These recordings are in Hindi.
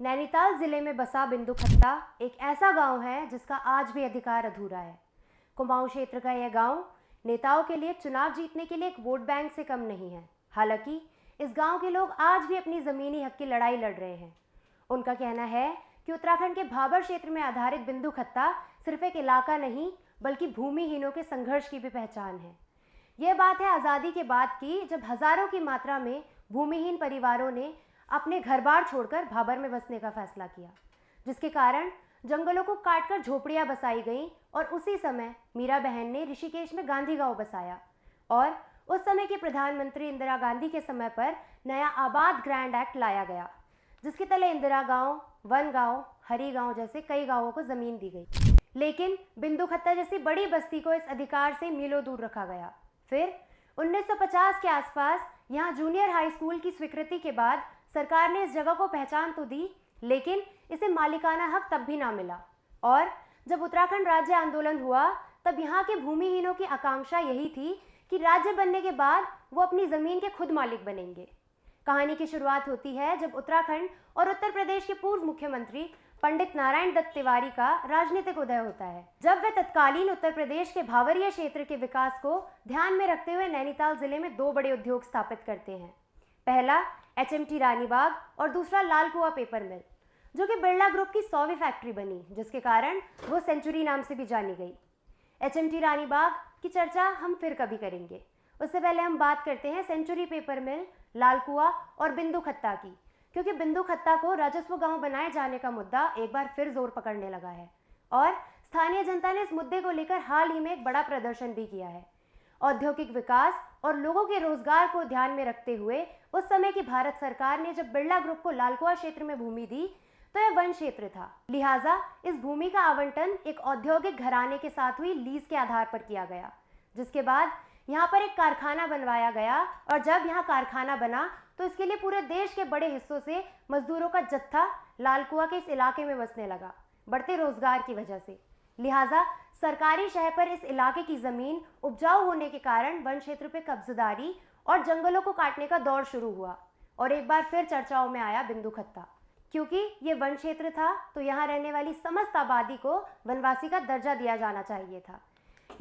नैनीताल जिले में बसा बिंदु खत्ता एक ऐसा गांव है जिसका आज भी अधिकार अधूरा है। कुमाऊं क्षेत्र का यह गांव नेताओं के लिए चुनाव जीतने के लिए एक वोट बैंक से कम नहीं है। हालांकि इस गांव के लोग आज भी अपनी जमीनी हक की लड़ाई लड़ रहे हैं। उनका कहना है कि उत्तराखंड के भाबर क्षेत्र में आधारित बिंदु खत्ता सिर्फ एक इलाका नहीं बल्कि भूमिहीनों के संघर्ष की भी पहचान है। यह बात है आज़ादी के बाद की, जब हजारों की मात्रा में भूमिहीन परिवारों ने अपने घर बार छोड़कर भाबर में बसने का फैसला किया, जिसके कारण जंगलों को काटकर झोपड़ियां बसाई गईं और उसी समय मीरा बहन ने ऋषिकेश में गांधी गांव बसाया और उस समय की प्रधानमंत्री इंदिरा गांधी के समय पर नया आबाद ग्रैंड एक्ट लाया गया, जिसके तले इंदिरा गांव, वन गांव, हरी गांव जैसे कई गांवों को जमीन दी गई। लेकिन बिंदु खत्ता जैसी बड़ी बस्ती को इस अधिकार से मीलों दूर रखा गया। फिर 1950 के आसपास यहाँ जूनियर हाई स्कूल की स्वीकृति के बाद सरकार ने इस जगह को पहचान तो दी, लेकिन इसे मालिकाना हक तब भी ना मिला। और जब उत्तराखंड राज्य आंदोलन हुआ तब यहाँ के भूमिहीनों की आकांक्षा यही थी कि राज्य बनने के बाद वो अपनी जमीन के खुद मालिक बनेंगे। कहानी की शुरुआत होती है जब उत्तराखंड और उत्तर प्रदेश के पूर्व मुख्यमंत्री पंडित नारायण दत्त तिवारी का राजनीतिक उदय होता है, जब वे तत्कालीन उत्तर प्रदेश के भावरिया क्षेत्र के विकास को ध्यान में रखते हुए नैनीताल जिले में दो बड़े उद्योग स्थापित करते हैं। पहला HMT रानीबाग और दूसरा लाल कुआं पेपर मिल, जो कि बिरला ग्रुप की 100वीं फैक्ट्री बनी, जिसके कारण वो सेंचुरी नाम से भी जानी गई। HMT रानीबाग की चर्चा हम फिर कभी करेंगे। उससे पहले हम बात करते हैं सेंचुरी पेपर मिल, लाल कुआं और बिंदु खत्ता की, क्योंकि बिंदु खत्ता को राजस्व गांव बनाए जाने का मुद्दा एक बार फिर जोर पकड़ने लगा है और स्थानीय जनता ने इस मुद्दे को लेकर हाल ही में एक बड़ा प्रदर्शन भी किया है। औद्योगिक विकास और लोगों के रोजगार को ध्यान में रखते हुए उस समय की भारत सरकार ने जब बिरला ग्रुप को लाल कुआं क्षेत्र में भूमि दी तो यह वन क्षेत्र था, लिहाजा इस भूमि का आवंटन एक औद्योगिक घराने के साथ हुई लीज के आधार पर किया गया, जिसके बाद यहाँ पर एक कारखाना बनवाया गया और जब यहाँ कारखाना बना तो इसके लिए पूरे देश के बड़े हिस्सों से मजदूरों का जत्था लाल कुआं के इस इलाके में बसने लगा, बढ़ते रोजगार की वजह से। लिहाजा सरकारी शहर पर इस इलाके की जमीन उपजाऊ होने के कारण वन क्षेत्र पे कब्जेदारी और जंगलों को काटने का दौर शुरू हुआ और एक बार फिर चर्चाओं में आया बिंदु खत्ता। क्योंकि ये वन क्षेत्र था तो यहाँ रहने वाली समस्त आबादी को वनवासी का दर्जा दिया जाना चाहिए था।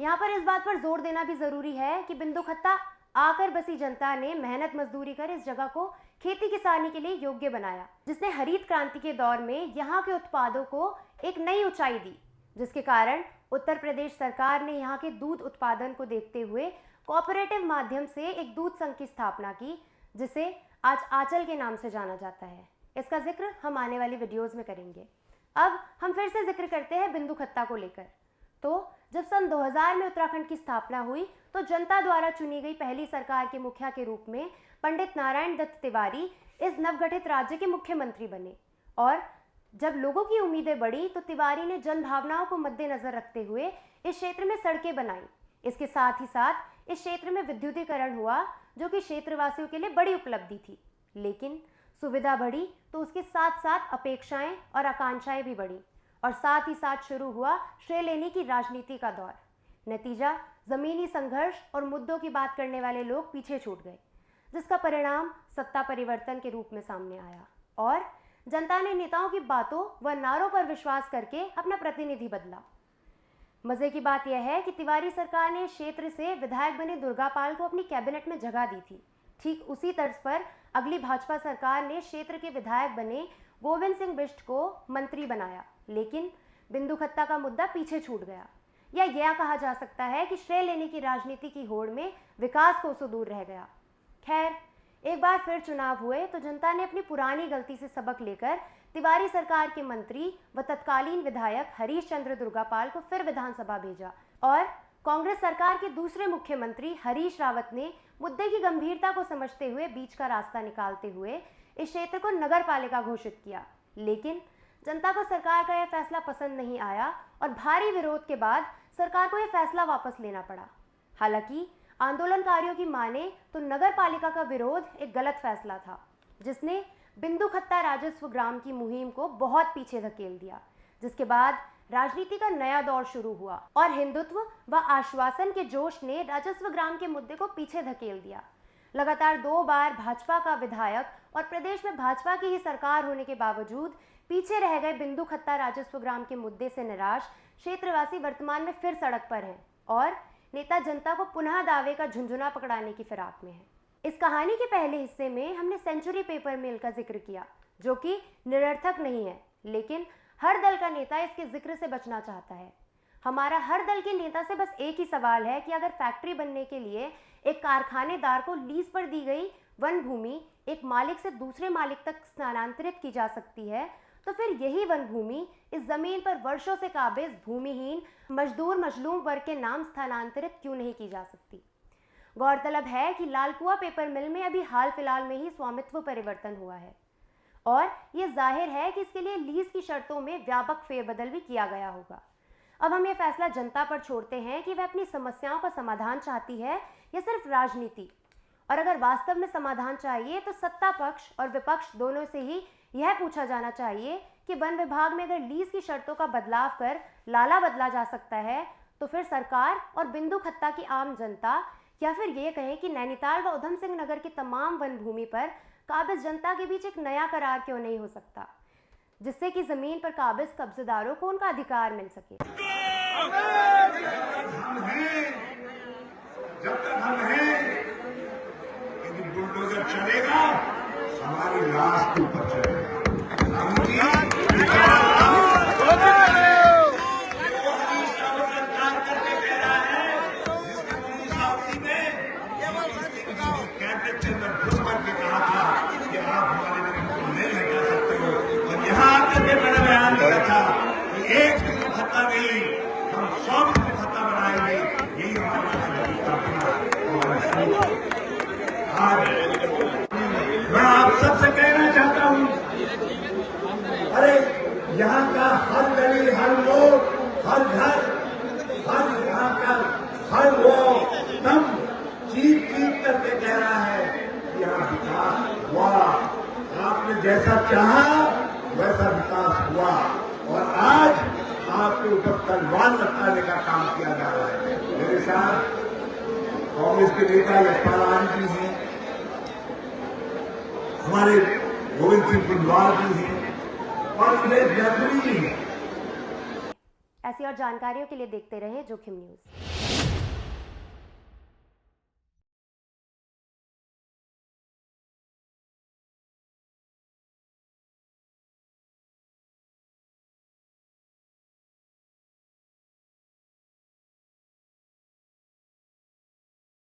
यहाँ पर इस बात पर जोर देना भी जरूरी है कि बिंदु खत्ता आकर बसी जनता ने मेहनत मजदूरी कर इस जगह को खेती किसानी के लिए योग्य बनाया, जिसने हरित क्रांति के दौर में यहाँ के उत्पादों को एक नई ऊंचाई दी, जिसके कारण उत्तर प्रदेश सरकार ने यहाँ के दूध उत्पादन को देखते हुए कोऑपरेटिव माध्यम से एक दूध संघ की स्थापना की, जिसे आज आंचल के नाम से जाना जाता है। इसका जिक्र हम आने वाली वीडियोस में करेंगे। अब हम फिर से जिक्र करते हैं बिंदु खत्ता को लेकर। तो जब सन 2000 में उत्तराखंड की स्थापना हुई तो जनता द्वारा चुनी गई पहली सरकार के मुखिया के रूप में पंडित नारायण दत्त तिवारी इस नवगठित राज्य के मुख्यमंत्री बने और जब लोगों की उम्मीदें बढ़ी तो तिवारी ने जन भावनाओं को मद्देनजर रखते हुए इस क्षेत्र में सड़कें बनाई। इसके साथ ही साथ इस क्षेत्र में विद्युतीकरण हुआ, जो कि क्षेत्रवासियों के लिए बड़ी उपलब्धि थी। लेकिन सुविधा बढ़ी तो उसके साथ साथ अपेक्षाएं और आकांक्षाएं भी बढ़ी और साथ ही साथ शुरू हुआ श्रेय लेने की राजनीति का दौर। नतीजा, जमीनी संघर्ष और मुद्दों की बात करने वाले लोग पीछे छूट गए, जिसका परिणाम सत्ता परिवर्तन के रूप में सामने आया और जनता ने नेताओं की बातों व नारों पर विश्वास करके अपना प्रतिनिधि बदला। मजे की बात यह है कि तिवारी सरकार ने क्षेत्र से विधायक बने दुर्गापाल को अपनी कैबिनेट में जगह दी थी। ठीक उसी तर्ज पर अगली भाजपा सरकार ने क्षेत्र के विधायक बने गोविंद सिंह बिष्ट को मंत्री बनाया, लेकिन बिंदु खत्ता का मुद्दा पीछे छूट गया। या यह कहा जा सकता है कि श्रेय लेने की राजनीति की होड़ में विकास कोसों दूर रह गया। खैर, एक बार फिर चुनाव हुए तो जनता ने अपनी पुरानी गलती से सबक लेकर तिवारी सरकार के मंत्री व तत्कालीन विधायक हरीश चंद्र दुर्गापाल को फिर विधानसभा भेजा और कांग्रेस सरकार के दूसरे मुख्यमंत्री हरीश रावत ने मुद्दे की गंभीरता को समझते हुए बीच का रास्ता निकालते हुए इस क्षेत्र को नगर पालिका घोषित किया। लेकिन जनता को सरकार का यह फैसला पसंद नहीं आया और भारी विरोध के बाद सरकार को यह फैसला वापस लेना पड़ा। हालांकि आंदोलनकारियों की माने तो नगर पालिका का विरोध एक गलत फैसला था, जिसने बिंदु खत्ता राजस्व ग्राम की मुहिम को बहुत पीछे धकेल दिया, जिसके बाद राजनीति का नया दौर शुरू हुआ और हिंदुत्व व आश्वासन के जोश ने राजस्व ग्राम के मुद्दे को पीछे धकेल दिया। लगातार 2 बार भाजपा का विधायक और प्रदेश में भाजपा की ही सरकार होने के बावजूद पीछे रह गए बिंदु खत्ता राजस्व ग्राम के मुद्दे से निराश क्षेत्रवासी वर्तमान में फिर सड़क पर हैं और नेता जनता को पुनः दावे का झुंझुना पकड़ाने की फिराक में है। इस कहानी के पहले हिस्से में हमने सेंचुरी पेपर मिल का जिक्र किया, जो कि निरर्थक नहीं है, लेकिन हर दल का नेता इसके जिक्र से बचना चाहता है। हमारा हर दल के नेता से बस एक ही सवाल है कि अगर फैक्ट्री बनने के लिए एक कारखानेदार को लीज पर दी गई वन भूमि एक मालिक से दूसरे मालिक तक स्थानांतरित की जा सकती है, तो फिर यही वन भूमि इस जमीन पर वर्षों से काबिज भूमिहीन मजदूर मजलूम वर्ग के नाम स्थानांतरित क्यों नहीं की जा सकती। गौरतलब है कि लालकुआ पेपर मिल में अभी हाल फिलहाल में ही स्वामित्व परिवर्तन हुआ है और ये जाहिर है कि इसके लिए लीज की शर्तों में व्यापक फेरबदल भी किया गया होगा। अब हम ये फैसला जनता पर छोड़ते हैं कि वह अपनी समस्याओं का समाधान चाहती है या सिर्फ राजनीति, और अगर वास्तव में समाधान चाहिए तो सत्ता पक्ष और विपक्ष दोनों से ही यह पूछा जाना चाहिए कि वन विभाग में अगर लीज की शर्तों का बदलाव कर लाला बदला जा सकता है, तो फिर सरकार और बिंदु खत्ता की आम जनता, या फिर ये कहें कि नैनीताल व उधम सिंह नगर की तमाम वन भूमि पर काबिज जनता के बीच एक नया करार क्यों नहीं हो सकता, जिससे कि जमीन पर काबिज कब्जेदारों को उनका अधिकार मिल सके। जब तक हम हैं, यदि बुलडोजर चलेगा हमारी लाश के ऊपर चलेगा। कैबिनेट चेयरमैन बुशमैन ने कहा था कि आप हमारे जमीन को नहीं हटा सकते हो, और यहाँ आकर के मैंने बयान दिया था कि एक बिंदु खत्ता नहीं, हम 100 बिंदु खत्ता बनाएंगे। यही हमारा आज मैं आप सबसे कहना चाहता हूँ, अरे यहाँ का हर गली, हर लोग, हर घर, हर यहाँ का हर वो दम चीख करके कह रहा है कि यहाँ विकास हुआ, आपने जैसा चाहा वैसा विकास हुआ, और आज आपके ऊपर तलवार लटकाने का काम किया जा रहा है। मेरे साथ कांग्रेस के नेता यशपाल आर्य जी हैं, हमारे गोविंद सिंह कुंजवाल जी हैं और सुरेश जैसवाल जी हैं। ऐसी और जानकारियों के लिए देखते रहें जोखिम न्यूज।